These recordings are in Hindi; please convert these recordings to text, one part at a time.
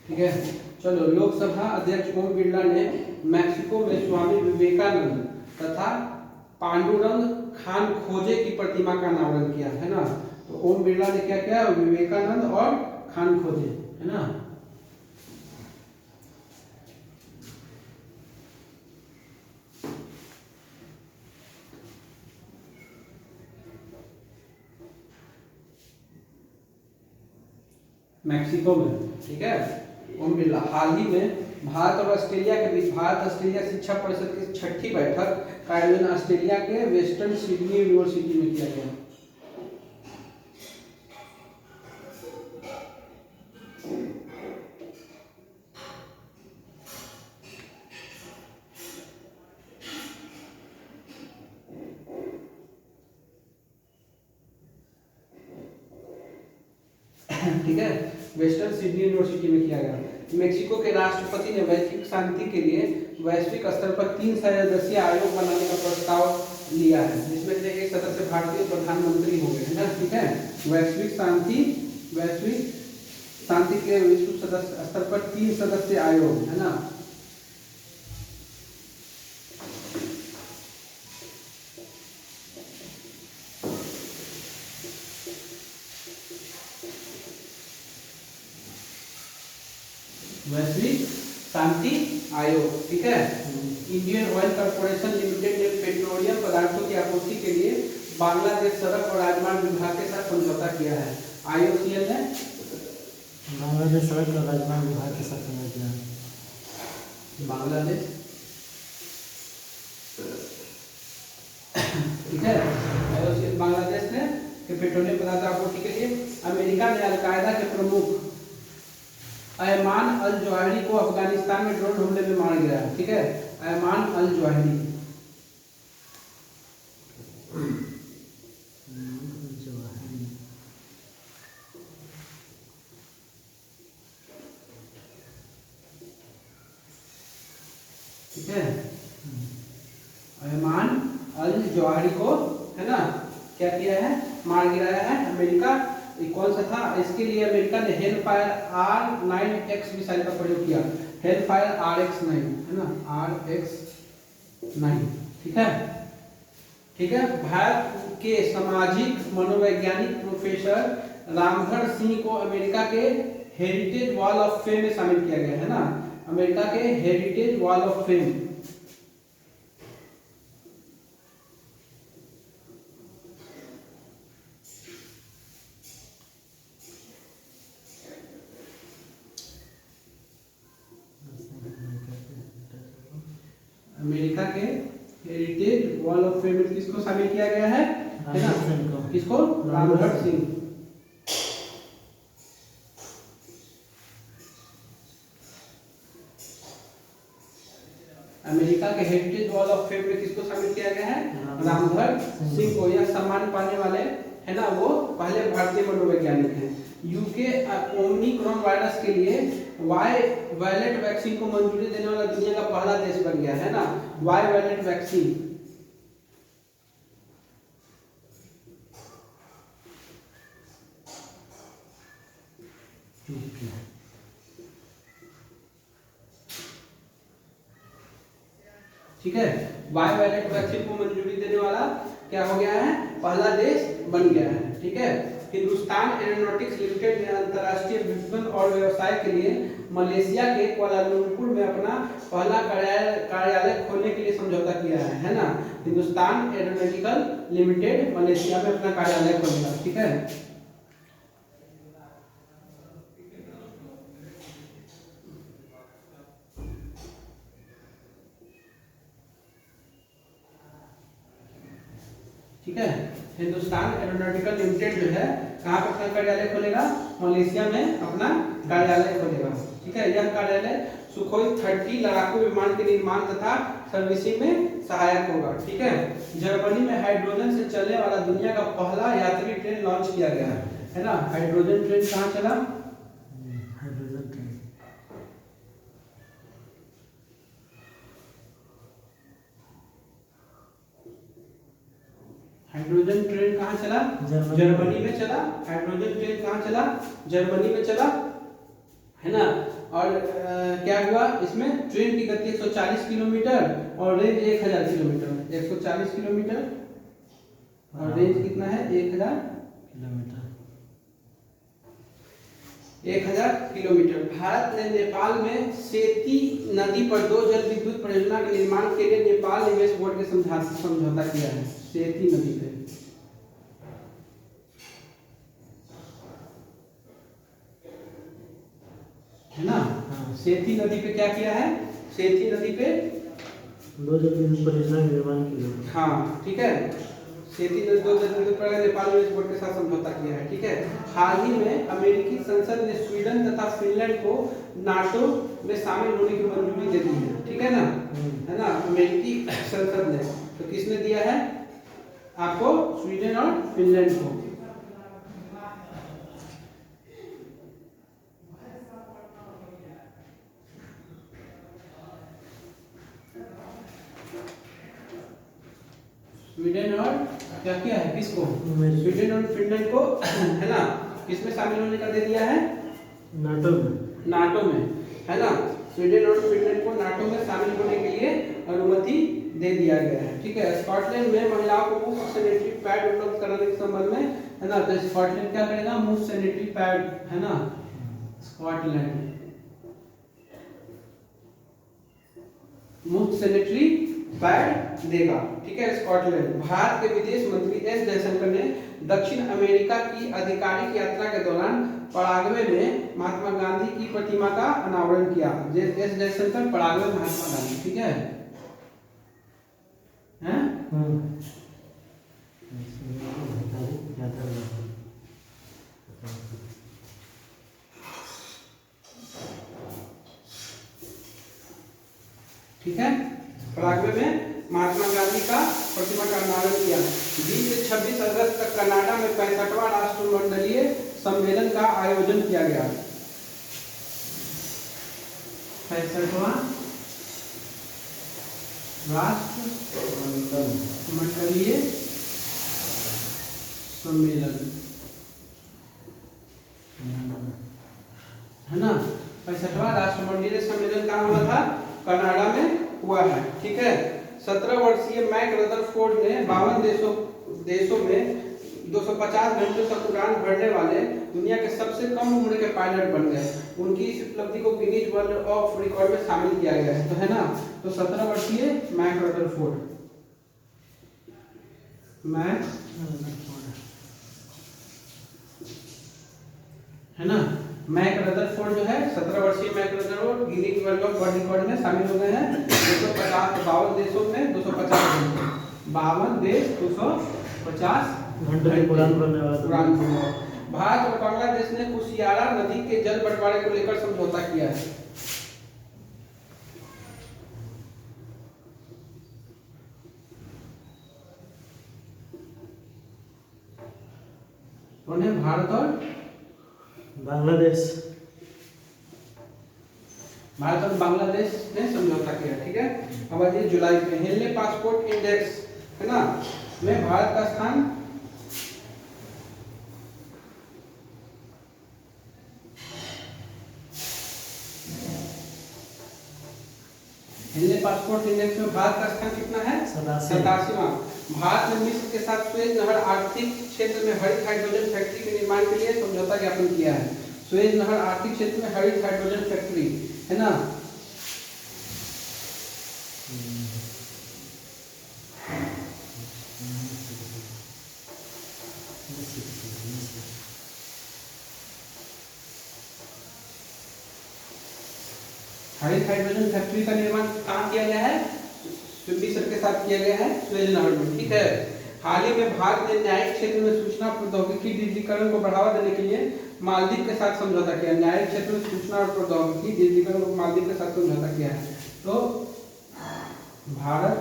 ठीक है। चलो, लोकसभा अध्यक्ष ओम बिरला ने मैक्सिको में स्वामी विवेकानंद तथा पांडुरंग खान खोजे की प्रतिमा का अनावरण किया, है ना। तो ओम बिरला ने क्या किया, विवेकानंद और खान खोजे, है ना। मैक्सिको में, ठीक है। ओम बिरला हाल ही में भारत और ऑस्ट्रेलिया के बीच भारत ऑस्ट्रेलिया शिक्षा परिषद की 6ठी बैठक का आयोजन ऑस्ट्रेलिया के वेस्टर्न सिडनी यूनिवर्सिटी में किया गया। ठीक है, वेस्टर्न सिडनी यूनिवर्सिटी में किया गया। मेक्सिको के राष्ट्रपति ने वैश्विक शांति के लिए वैश्विक स्तर पर 3 सदस्यीय आयोग बनाने का प्रस्ताव लिया है, जिसमें से एक सदस्य भारतीय प्रधानमंत्री होंगे, है ना। ठीक है, वैश्विक शांति के विश्व सदस्य स्तर पर 3 सदस्यीय आयोग, है ना। वैश्विक शांति आयोग, ठीक है। इंडियन ऑयल कॉर्पोरेशन लिमिटेड ने पेट्रोलियम पदार्थों की आपूर्ति के लिए बांग्लादेश सड़क और राजमार्ग विभाग के साथ समझौता किया है। IOCL ने बांग्लादेश सड़क और राजमार्ग विभाग के साथ समझौता किया है। बांग्लादेश, ठीक है। IOCL बांग्लादेश ने पेट्रोलियम पदार्थ आपूर्ति के लिए। अमेरिका ने अलकायदा के प्रमुख अयमान अल जवाहिरी को अफगानिस्तान में ड्रोन हमले में मार गिराया, ठीक है। अयमान अल जवाहिरी, ठीक है। अयमान अल जवाहिरी को, है ना, क्या किया है, मार गिराया है अमेरिका। कौन सा था, इसके लिए अमेरिका ने हेलफायर R9X मिसाइल का प्रयोग किया। हेलफायर RX9, है ना, RX9, ठीक है। ठीक है, भारत के सामाजिक मनोवैज्ञानिक प्रोफेसर रामधर सिंह को अमेरिका के हेरिटेज वॉल ऑफ फेम में शामिल किया गया, है ना। अमेरिका के heritage wall of fame, America के हेरिटेज वॉल ऑफ फेम में किसको शामिल किया गया है ना, किसको, रामधर सिंह। अमेरिका के हेरिटेज वॉल ऑफ फेम में किसको शामिल किया गया है, रामधर सिंह को। यह सम्मान पाने वाले, है ना, वो पहले भारतीय मनोवैज्ञानिक हैं। यूके ओमिक्रॉन वायरस के लिए वायलेट वैक्सीन को मंजूरी देने वाला दुनिया का पहला देश बन गया, है ना। वायलेट वैक्सीन, ठीक है। वायलेट वैक्सीन को मंजूरी देने वाला क्या हो गया है, पहला देश बन गया है, ठीक है। हिंदुस्तान एरोनॉटिक्स लिमिटेड ने अंतर्राष्ट्रीय विपणन और व्यवसाय के लिए मलेशिया के कुआलालंपुर में अपना पहला कार्यालय खोलने के लिए समझौता किया है ना। हिंदुस्तान एरोनॉटिकल लिमिटेड मलेशिया में अपना कार्यालय खोलेगा, ठीक है। ठीक है, हिंदुस्तान एरोनॉटिकल लिमिटेड जो है कहाँ पर अपना कार्यालय खोलेगा, मलेशिया में अपना कार्यालय खोलेगा, ठीक है। यह कार्यालय सुखोई 30 लड़ाकू विमान के निर्माण तथा सर्विसिंग में सहायक होगा, ठीक है। जर्मनी में हाइड्रोजन से चलने वाला दुनिया का पहला यात्री ट्रेन लॉन्च किया गया है ना। हाइड्रोजन ट्रेन कहाँ चला, हाइड्रोजन ट्रेन हाइड्रोजन ट्रेन कहाँ चला, जर्मनी में चला। हाइड्रोजन ट्रेन कहाँ चला, जर्मनी में चला, है ना। और क्या हुआ इसमें, ट्रेन की गति 140 किलोमीटर और रेंज 1000 किलोमीटर, 140 किलोमीटर और रेंज कितना है 1000 किलोमीटर। भारत ने नेपाल में सेती नदी पर 2 जल विद्युत परियोजना के निर्माण के लिए नेपाल निवेश बोर्ड के समझौता किया है, सेती नदी पे। है ना, सेती नदी पे क्या किया है, सेती नदी पे 2 जल विद्युत परियोजना के निर्माण के लिए। हाँ ठीक है, सेती नदी 2 जल विद्युत परियोजना नेपाल निवेश बोर्ड के साथ समझौता किया है। ठीक है, हाल ही में अमेरिकी संसद ने स्वीडन तथा फिनलैंड को नाटो में शामिल होने की मंजूरी दे दी है। ठीक है ना, है ना, अमेरिकी संसद ने, तो किसने दिया है आपको, स्वीडन और फिनलैंड को। स्वीडन और क्या किया है, किसको, स्वीडन और फिनलैंड को है ना, किसमें शामिल होने का दे दिया है, नाटो में, नाटो में, है ना, स्वीडन और फिनलैंड को नाटो में शामिल होने के लिए अनुमति दे दिया गया है। ठीक है, स्कॉटलैंड में महिलाओं को मुफ्त सैनिटरी पैड उपलब्ध कराने के संबंध में, है ना, तो स्कॉटलैंड क्या करेगा, मुफ्त सैनिटरी पैड, है ना, स्कॉटलैंड मुफ्त सैनिटरी पैड देगा। ठीक है, स्कॉटलैंड। भारत के विदेश मंत्री एस जयशंकर ने दक्षिण अमेरिका की आधिकारिक यात्रा के दौरान पराग्वे में महात्मा गांधी की प्रतिमा का अनावरण किया। एस जयशंकर पराग्वे महात्मा गांधी, ठीक है, हैं? ठीक है, पराग्वे में महात्मा गांधी का प्रतिमा का अनावरण किया। 20 से 26 अगस्त तक कनाडा में 65वां राष्ट्रमंडलीय सम्मेलन का आयोजन किया गया। 65वां राष्ट्रमंडलीय सम्मेलन, है ना, 65वां राष्ट्रमंडलीय सम्मेलन कहाँ हुआ था, कनाडा में हुआ है। ठीक है, 17 वर्षीय मैक रदरफोर्ड ने 52 देशों में 250 घंटों तक उड़ान भरने वाले दुनिया के सबसे कम उम्र के पायलट बन गए। उनकी इस उपलब्धि को गिनीज वर्ल्ड ऑफ रिकॉर्ड में शामिल किया गया है, तो है ना, तो 17 वर्षीय मैक रदरफोर्ड, है ना, मैक रदरफोर्ड जो है 17 वर्षीय Mac Rutherford Guinness world of record में शामिल हो गए हैं। 52 देशों में 250 घंटे, 52 देश 250 घंटे उड़ान भरने वाला। भारत और बांग्लादेश ने कुशियारा नदी के जल बंटवारे को लेकर समझौता किया है। कौन है, भारत और बांग्लादेश, भारत और बांग्लादेश ने समझौता किया। ठीक है, अब आइए जुलाई में हेनले पासपोर्ट इंडेक्स, है ना, में भारत का स्थान हेनले पासपोर्ट इंडेक्स में भारत का स्थान कितना है, 87वां। भारत ने मिस्र के साथ सुएज नहर आर्थिक क्षेत्र में हरित हाइड्रोजन फैक्ट्री के निर्माण के लिए समझौता ज्ञापन किया है। सुएज नहर आर्थिक क्षेत्र में हरित हाइड्रोजन फैक्ट्री, है ना, हरित हाइड्रोजन फैक्ट्री का निर्माण कहाँ किया गया है, मिस्र के साथ किया गया है, सुएज नहर में। ठीक है, हाल ही में भारत ने न्यायिक क्षेत्र में सूचना प्रौद्योगिकी डिजिटलीकरण को बढ़ावा देने के लिए मालदीव के साथ समझौता किया। न्यायिक क्षेत्र में सूचना और प्रौद्योगिकी डिजिटलीकरण को मालदीव के साथ समझौता किया है। तो भारत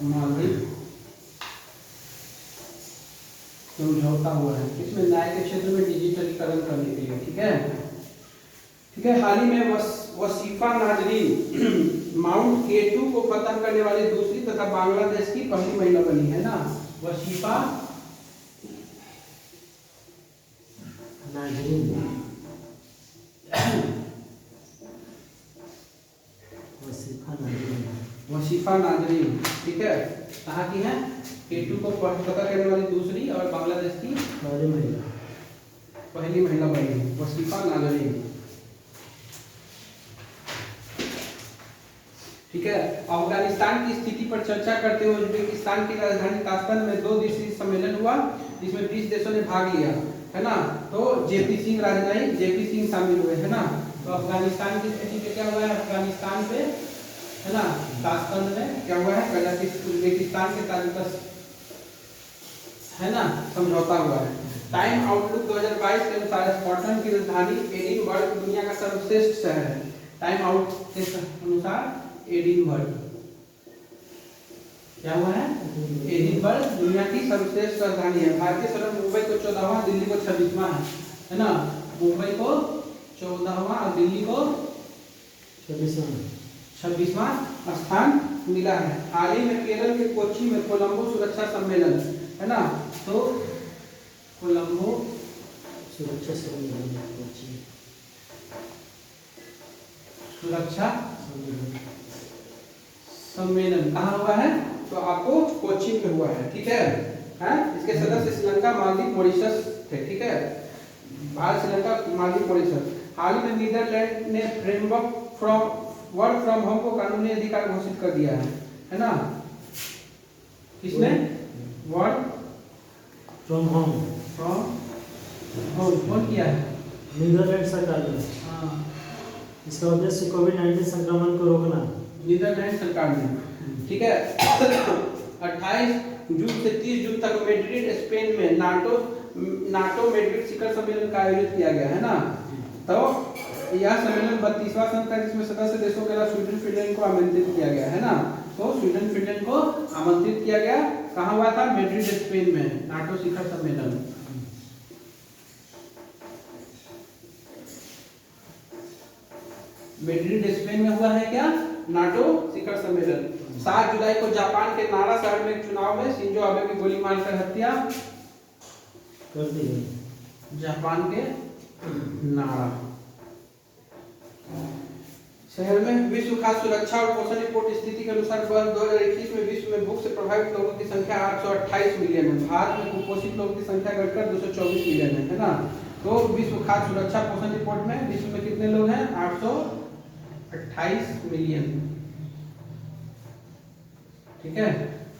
मालदीव समझौता हुआ है, इसमें न्याय के क्षेत्र में डिजिटलीकरण करने के लिए। ठीक है, ठीक है, हाल ही में वसीफा नाजरीन माउंट K2 को फतह करने वाली दूसरी तथा बांग्लादेश की पहली महिला बनी, है ना, वसीफा नाजरीन, वसीफा नाजरीन, वसीफा नाजरीन, ठीक है। कहाँ की है? K2 को पता करने वाली दूसरी और बांग्लादेश की पहली महिला बनी वसीफा नाजरीन, ठीक है। अफगानिस्तान की स्थिति पर चर्चा करते हुए उज्बेकिस्तान की राजधानी ताशकंद में 2 दिवसीय सम्मेलन हुआ जिसमें 20 देशों ने भाग लिया, है ना। तो जेपी सिंह राजनयिक जेपी सिंह शामिल हुए, है ना। तो अफगानिस्तान की स्थिति पे क्या हुआ है? अफगानिस्तान पे, है ना, ताशकंद में क्या हुआ है? कजाकिस्तान उज्बेकिस्तान के ताजिकिस्तान, है ना, समझौता हुआ है। टाइम आउटलुक 2022 के अनुसार स्कॉटलैंड की राजधानी एडिनबर्ग दुनिया का सर्वश्रेष्ठ शहर है। टाइम आउट के अनुसार एडिनबर्ग क्या हुआ है? एडिनबर्ग दुनिया की सर्वश्रेष्ठ राजधानी है। भारतीय शहर मुंबई को 14वां, दिल्ली को 26वां है ना। मुंबई को 14वां और दिल्ली को 26वां स्थान मिला है। हाल ही में केरल के कोच्चि में कोलंबो सुरक्षा सम्मेलन, है ना। तो कोलंबो सुरक्षा सम्मेलन कहाँ हुआ है? तो आपको कोच्चि में हुआ है, ठीक है। इसके सदस्य श्रीलंका, मालदीव, मॉरिशस थे, ठीक है। भारत, श्रीलंका, मालदीव, मॉरिशस। हाल ही में नीदरलैंड ने फ्रेमवर्क वर्क फ्रॉम होम को कानूनी अधिकार घोषित कर दिया है ना। किसने? वर्क फ्रॉम होम कौन किया है? नीदरलैंड सरकार ने। हाँ, इसका उद्देश्य कोविड-19 संक्रमण को रोकना। नीदरलैंड सरकार ने, ठीक है। 28 जून से 30 जून तक मैड्रिड, स्पेन में नाटो मैड्रिड शिखर सम्मेलन का आयोजित किया गया, है ना। तो यह सम्मेलन 32वां संघ है जिसमें सदस्य देशों के अलावा स्वीडन, फिनलैंड को आमंत्रित किया गया, है ना। तो स्वीडन, फिनलैंड को आमंत्रित किया गया। कहाँ हुआ था? मैड्रिड, स्पेन में नाटो शिखर सम्मेलन। मैड्रिड, स्पेन में हुआ है क्या? नाटो शिखर सम्मेलन। 7 जुलाई को जापान के नारा शहर में चुनाव में शिंजो आबे की गोली मारकर हत्या कर दी। जापान के नारा शहर में। विश्व खाद्य सुरक्षा और पोषण रिपोर्ट स्थिति के अनुसार वर्ष 2021 में विश्व में भूख से प्रभावित लोगों की संख्या 828 मिलियन है। भारत में कुपोषित लोगों की संख्या घटकर 224 मिलियन है ना। तो विश्व खाद्य सुरक्षा पोषण रिपोर्ट में विश्व में कितने लोग हैं? 828 मिलियन, ठीक है।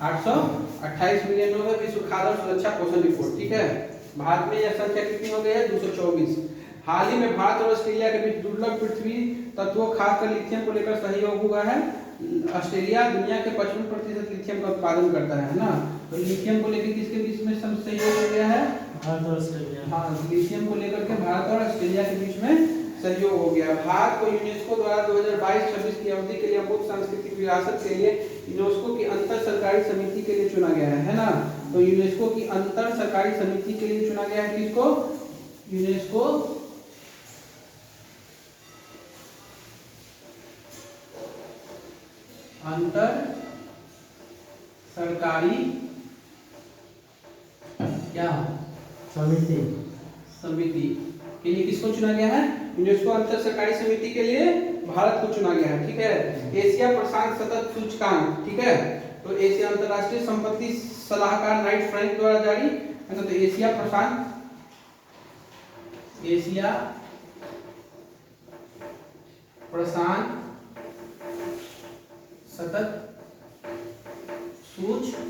828 मिलियन लोग हैं विश्व खाद्य सुरक्षा पोषण रिपोर्ट, ठीक है। भारत में यह संख्या कितनी हो गई है? 224। हाल ही में भारत और ऑस्ट्रेलिया के बीच दुर्लभ पृथ्वी तत्वों खासकर लिथियम को लेकर सहयोग हुआ है। ऑस्ट्रेलिया दुनिया के 55% लिथियम का उत्पादन करता है ना। तो लिथियम को लेकर किसके बीच में सहयोग हो गया है? भारत और ऑस्ट्रेलिया। हाँ, लिथियम को लेकर के भारत और ऑस्ट्रेलिया के बीच में सहयोग हो गया। भारत को यूनेस्को द्वारा 2022-26 की अवधि के लिए अमूर्त सांस्कृतिक विरासत के लिए यूनेस्को की अंतर सरकारी समिति के लिए चुना गया है ना। तो यूनेस्को की अंतर सरकारी समिति के लिए चुना गया है किसको? यूनेस्को अंतर सरकारी क्या समिति के लिए किसको चुना गया है? यूनेस्को अंतर सरकारी समिति के लिए भारत को चुना गया है, ठीक है। एशिया प्रशांत सतत सूचकांक, ठीक है। तो एशिया अंतरराष्ट्रीय संपत्ति सलाहकार नाइट फ्रैंक द्वारा जारी है ना। तो एशिया प्रशांत सतत सूचकांक,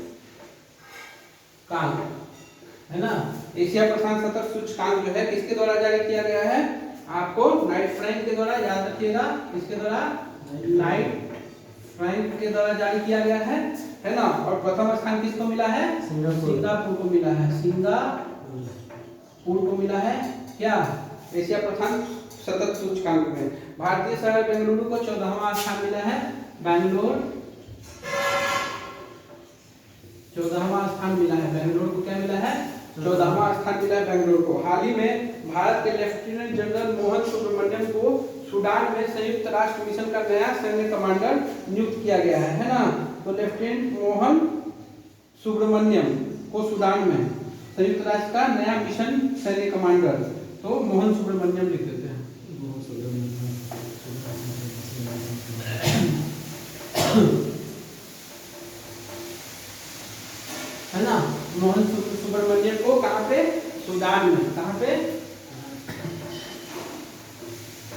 है ना। एशिया प्रशांत सतत सूचकांक जो है किसके द्वारा जारी किया गया है? आपको नाइट फ्रैंक के द्वारा, याद रखिएगा, किसके द्वारा? नाइट फ्रैंक के द्वारा जारी किया गया है ना। और प्रथम स्थान किसको मिला है? सिंगापुर को मिला है। सिंगापुर को मिला है क्या? एशिया प्रशांत सतत सूचकांक में। भारतीय शहर बेंगलुरु को 14वां स्थान मिला है। बेंगलोर 14वां स्थान मिला है। बेंगलुरु को क्या मिला है? 14वां स्थान मिला है बेंगलुरु को। हाल ही में भारत के लेफ्टिनेंट जनरल मोहन सुब्रमण्यम को सूडान में संयुक्त राष्ट्र मिशन का नया सैन्य कमांडर नियुक्त किया गया है ना। तो लेफ्टिनेंट मोहन सुब्रमण्यम को सूडान में संयुक्त राष्ट्र का नया मिशन सैन्य कमांडर तो मोहन सुब्रमण्यम लिख देते हैं। है ना, मोहन सुब्रमण्यम को कहाँ पे, सूडान में, कहाँ पे,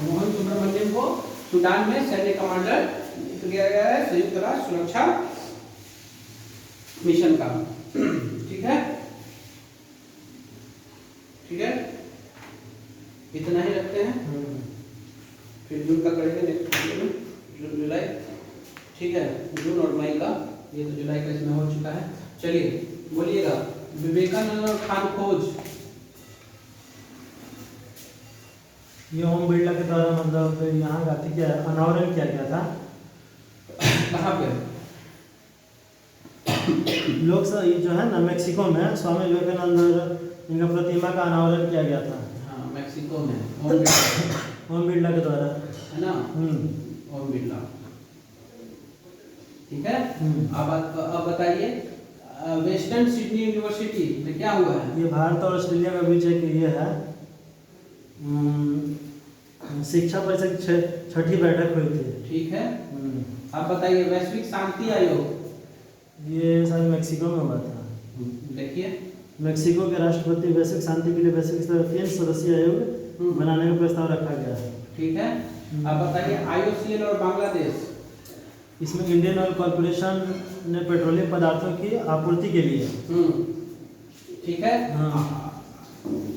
मोहन सुब्रमण्यम को सूडान में सैन्य कमांडर किया गया है संयुक्त राष्ट्र सुरक्षा मिशन का। ठीक है, ठीक है, इतना ही रखते हैं, फिर जून का करेंगे नेक्स्ट वीडियो में, जून जुलाई। ठीक है, जून और मई का, ये तो जुलाई का इसमें हो चुका है। चलिए बोलिएगा, विवेकानंद और खान खोज। ये ओम बिरला के द्वारा मतलब यहाँ गाती क्या अनावरण किया गया था। कहाँ पे? लोग ये जो है ना मेक्सिको में स्वामी विवेकानंद इनका प्रतिमा का अनावरण किया गया था। हाँ, मेक्सिको में ओम बिरला के द्वारा, है ना, ओम बिरला। ठीक है, अब बताइए, वेस्टर्न सिडनी यूनिवर्सिटी में क्या हुआ है? ये भारत और ऑस्ट्रेलिया के बीच एक ये है शिक्षा परिषद छठी बैठक हुई थी। ठीक है, आप बताइए, वैश्विक शांति आयोग, ये शायद मेक्सिको में हुआ था। देखिए, मेक्सिको के राष्ट्रपति वैश्विक शांति के लिए वैश्विक स्तरीय सदस्यीय आयोग बनाने का प्रस्ताव रखा गया है। ठीक है, आप बताइए, IOCL और बांग्लादेश, इसमें इंडियन ऑयल कॉर्पोरेशन ने पेट्रोलियम पदार्थों की आपूर्ति के लिए। ठीक है,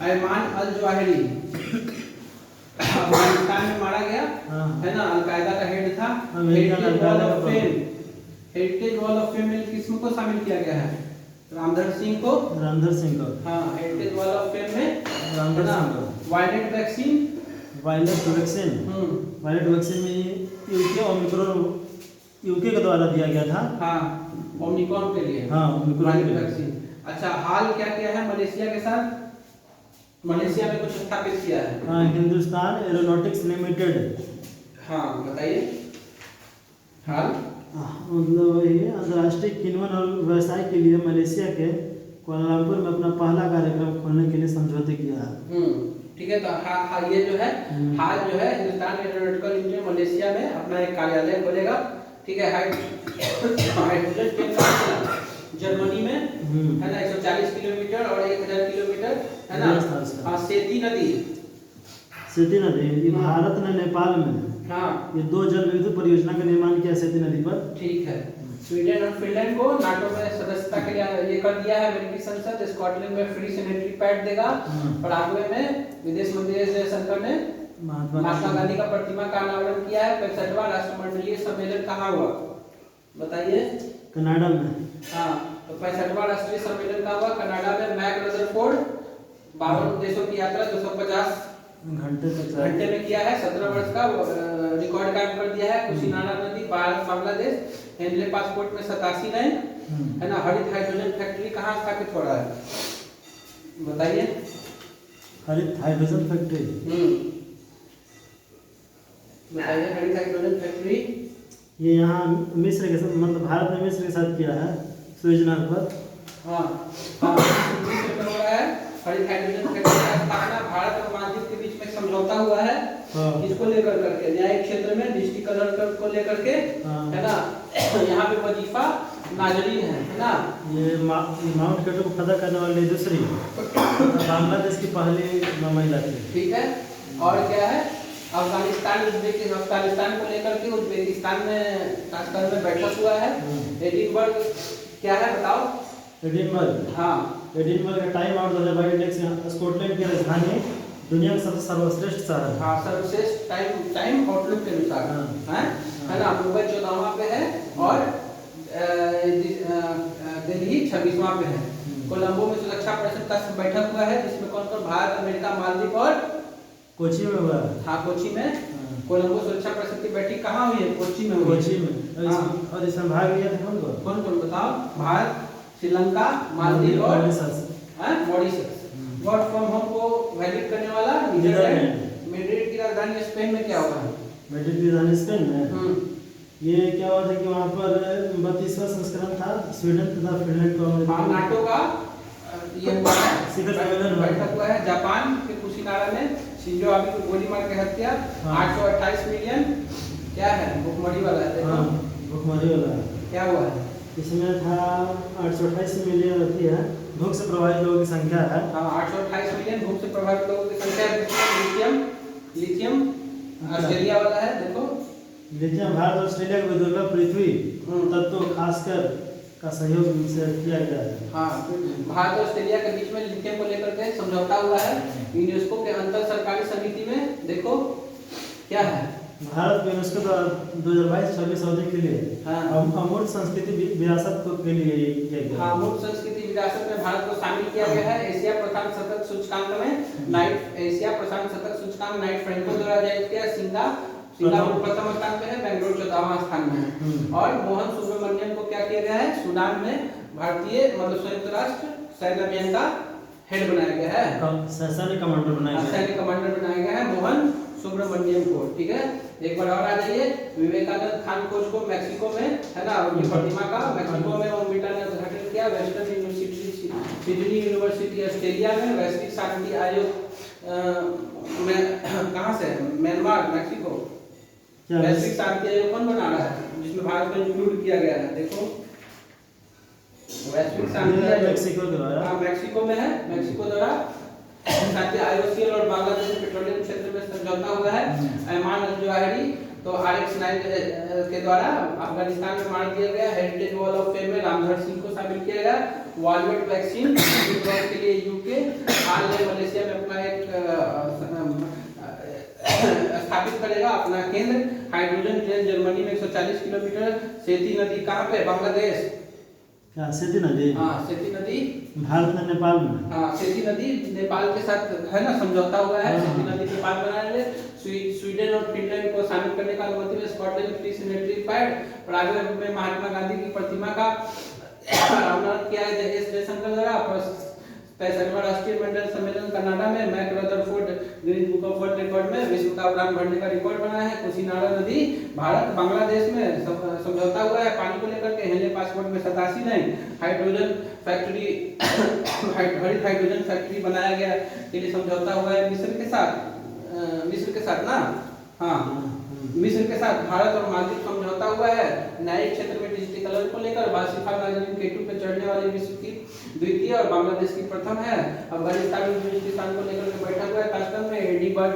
अयमान अल जवाहिरी अफगानिस्तान में मारा गया, है ना, अलकायदा का हेड था। हेरिटेज वॉल ऑफ फेम में किस्म को शामिल किया गया है? रामधर सिंह को। हाँ, हेरिटेज वॉल ऑफ फेम में रामधर सिंह को। वायलेट वैक्सीन में यूके के द्वारा दिया गया था। हाँ, ओमिक्रॉन के लिए। हाँ, ओमिक्रॉन वैक्सीन। अच्छा, हाल क्या किया है मलेशिया के साथ? मलेशिया में कुछ स्थापित किया है। हाँ, हिंदुस्तान एरोनॉटिक्स लिमिटेड। हाँ, बताइए हाल। मतलब वही अंतर्राष्ट्रीय किन्वन और व्यवसाय के लिए मलेशिया के कुआलालंपुर में अपना पहला कार्यक्रम खोलने के लिए समझौते किया है। ठीक है, तो ये जो है हाल जो है हिंदुस्तान एरोनॉटिकल लिमिटेड मलेशिया में अपना एक कार्यालय खोलेगा। ठीक है, हाइड्रोजन ट्रेन का जर्मनी में, है ना, 140 किलोमीटर और 1000 किलोमीटर, है ना। हाँ, सेती नदी ये भारत ने नेपाल में, हाँ, ये 2 जल विद्युत परियोजना का निर्माण किया सेती नदी पर। ठीक है, स्वीडन और फिनलैंड को नाटो में सदस्यता के लिए ये कर दिया है अमेरिकी संसद। स्कॉटलैंड में फ्री सैनिटरी पैड देगा। पराग्वे में विदेश मंत्री एस जयशंकर ने महात्मा गांधी का प्रतिमा का अनावरण किया है। 65वां राष्ट्रमंडलीय सम्मेलन कहाँ हुआ? बताइए। कनाडा में। हाँ, तो 65वां राष्ट्रीय सम्मेलन कहाँ हुआ? कनाडा में। मैक रदरफोर्ड 52 देशों की यात्रा 250 घंटे में किया है। 17 वर्ष का रिकॉर्ड कायम कर दिया है। कुशीनारा नदी, भारत बांग्लादेश, हेनले पासपोर्ट में 87 लाइन, है ना। हरित हाइड्रोजन फैक्ट्री कहाँ स्थापित हो रहा है? बताइए। हरित हाइड्रोजन फैक्ट्री, बताइए। हरित हाइड्रोजन फैक्ट्री ये यहाँ मिस्र के साथ, मतलब भारत ने मिस्र के साथ किया है, स्विट्जरलैंड पर। हाँ, मिस्र में हो रहा है हरित हाइड्रोजन फैक्ट्री का स्थापना। भारत और मालदीव के बीच में समझौता हुआ है। इसको लेकर करके न्यायिक क्षेत्र में डिस्ट्रिक्ट को लेकर के, है ना। यहाँ पे वजीफा नाजरीन है ना। ये माउंट केटू को फतह करने वाली दूसरी बांग्लादेश की पहली महिला थी। ठीक है, और क्या है? अफगानिस्तान को लेकर के उज्बेकिस्तान में ताशकंद में बैठक हुआ है। एडिनबर्ग क्या है बताओ? एडिनबर्ग, हाँ, एडिनबर्ग का टाइम आउट 2022 इंडेक्स स्कॉटलैंड की राजधानी दुनिया का सबसे सर्वश्रेष्ठ शहर। हाँ, सर्वश्रेष्ठ टाइम आउटलुक के अनुसार, है ना। मुंबई 14वां पे है और दिल्ली 26वां पे है। कोलंबो में सुरक्षा परिषद का बैठक हुआ है जिसमें कौन-कौन? भारत, अमेरिका, मालदीव और कोची में हुआ है। हाँ, कोची में। कोलंबो सुरक्षा परिषद की बैठक कहाँ हुई है? कोची में हुई है। कोची में। और इसमें भाग लिया था कौन-कौन बताओ? भारत, श्रीलंका, मालदीव और मॉरिशस। वर्क फ्रॉम होम को वैलिड करने वाला नीदरलैंड। मैड्रिड की राजधानी स्पेन में क्या हुआ है? मैड्रिड की राजधानी स्पेन में ये क्या हुआ था कि वहाँ पर 32वां संस्करण था स्वीडन तथा फिनलैंड को। नाटो का ये शिखर सम्मेलन बैठक हुआ है। जापान के कुछ कुशीनारा में शिंजो आबे को गोली मार के हत्या। हाँ। 828 मिलियन क्या है भुखमरी वाला है, देखो भुखमरी वाला क्या हुआ है। इसमें था 828 मिलियन होती है भूख से प्रभावित लोगों की संख्या है। हाँ 828 मिलियन भूख से प्रभावित लोगों की संख्या है। लिथियम लिथियम ऑस्ट्रेलिया वाला है, देखो लिथियम भारत और ऑस्ट्रेलिया के दुर्लभ पृथ्वी तत्वों खासकर का सहयोग से किया गया है। हाँ भारत और ऑस्ट्रेलिया के बीच में लिथियम को लेकर के समझौता हुआ है यूनेस्को के अंतर सरकारी समिति में। देखो क्या है, भारत यूनेस्को द्वारा 2022-26 अवधि के लिए हाँ। अमूर्त संस्कृति विरासत को के लिए किया गया। हाँ अमूर्त संस्कृति विरासत में भारत को शामिल किया गया है। एशिया प्रशांत शतक सूचकांक में एशिया प्रशांत शतक सूचकांक नाइट फ्रैंको द्वारा जारी किया। सिंगापुर प्रथम स्थान पे है, बेंगलुरु 14वां स्थान में है। और मोहन सुब्रमण्यम को क्या किया गया है, सूडान में भारतीय मतलब संयुक्त राष्ट्र सैन्य अभियान का हेड बनाया गया है, सैन्य कमांडर बनाया गया है। सैन्य कमांडर बनाया गया है मोहन सुब्रमण्यम को। ठीक है, एक बार और आ जाइए। विवेकानंद खान खोज को मैक्सिको में है ना, उनकी प्रतिमा का मैक्सिको में ओमिटा ने उद्घाटन किया। Western university Sydney university Australia में वैश्विक शांति आयोग में कहाँ से, म्यांमार मैक्सिको वैश्विक शांति आयोग कौन बना रहा है, जिसमें भारत को इंक्लूड किया गया है। देखो वैश्विक शांति आयोग मैक्सिको द्वारा, हाँ मैक्सिको में है, मैक्सिको द्वारा शांति आईओसीएल और बांग्लादेश पेट्रोलियम क्षेत्र में समझौता हुआ है। ऐमान अल जवाहिरी तो RX-9 के द्वारा अफगानिस्तान में मार दिया गया। हेरिटेज वॉल ऑफ फेम में रामधर सिंह को शामिल किया गया। वॉलवेट वैक्सीन के लिए यूके हाल में मलेशिया में अपना एक स्थापित करेगा अपना केंद्र। हाइड्रोजन ट्रेन जर्मनी में 140 किलोमीटर। सेती नदी कहाँ पे, बांग्लादेश। क्या सेती नदी? हाँ सेती नदी भारत में नेपाल में। हाँ सेती नदी नेपाल के साथ है ना समझौता हुआ है। सेती नदी नेपाल बनाने स्वीडन और फिनलैंड को शामिल करने का अनुमति में। स्कॉटलैंड फ्री सिनेटरी पैड प्राग में महात्मा गांधी की प्रतिमा का अनावरण किया है एस जयशंकर द्वारा। 65वां राष्ट्रीय मंडल सम्मेलन कनाडा में Mac Rutherford Guinness book of world record में विश्व का उड़ान भरने का रिकॉर्ड बनाया है। कुशीनारा नदी भारत बांग्लादेश में समझौता हुआ है पानी को लेकर के। हेले पासपोर्ट में 87 नहीं। हाइड्रोजन फैक्ट्री हरित हाइड्रोजन फैक्ट्री बनाया गया के लिए समझौता हुआ है मिस्र के साथ ना, हाँ मिस्र के साथ भारत और मालदीव समझौता हुआ है। न्यायिक क्षेत्र में डिजिटलीकरण को लेकर बासिफा नाजरीन K2 पे चढ़ने वाली विश्व की द्वितीय और बांग्लादेश की प्रथम है। अफगानिस्तान में बलूचिस्तान को लेकर के बैठक हुआ है ताशकंद में। एडी बर्ड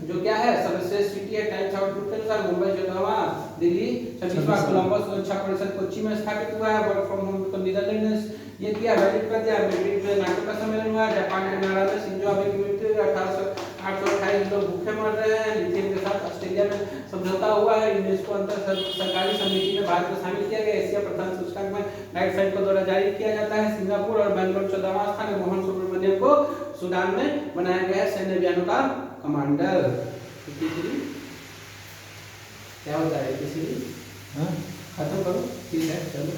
जो क्या है सर्वश्रेष्ठ सिटी है टाइम्स आउटलुक के अनुसार। मुंबई 14वां, दिल्ली 26वां। कोलंबस सुरक्षा परिषद कोच्चि में स्थापित हुआ है। वर्क फ्रॉम होम को नीदरलैंड ये किया वैलिड कर दिया। मैड्रिड में नाटो का सम्मेलन हुआ। जापान के नारा में शिंजो आबे की मृत्यु। 828 लोग भूखे मर रहे हैं। लिथियम के साथ ऑस्ट्रेलिया में समझौता हुआ है। यूनेस्को अंतर सरकारी समिति में भारत को शामिल किया गया। एशिया प्रशांत सूचकांक में नाइट फ्रैंको द्वारा जारी किया जाता है। सिंगापुर और बेंगलुरु 14वां स्थान। मोहन सुब्रमण्यम को सूडान में बनाया गया है सैन्य अभियानों का कमांडर। क्या होता है किसी खत्म करो, ठीक है चलो।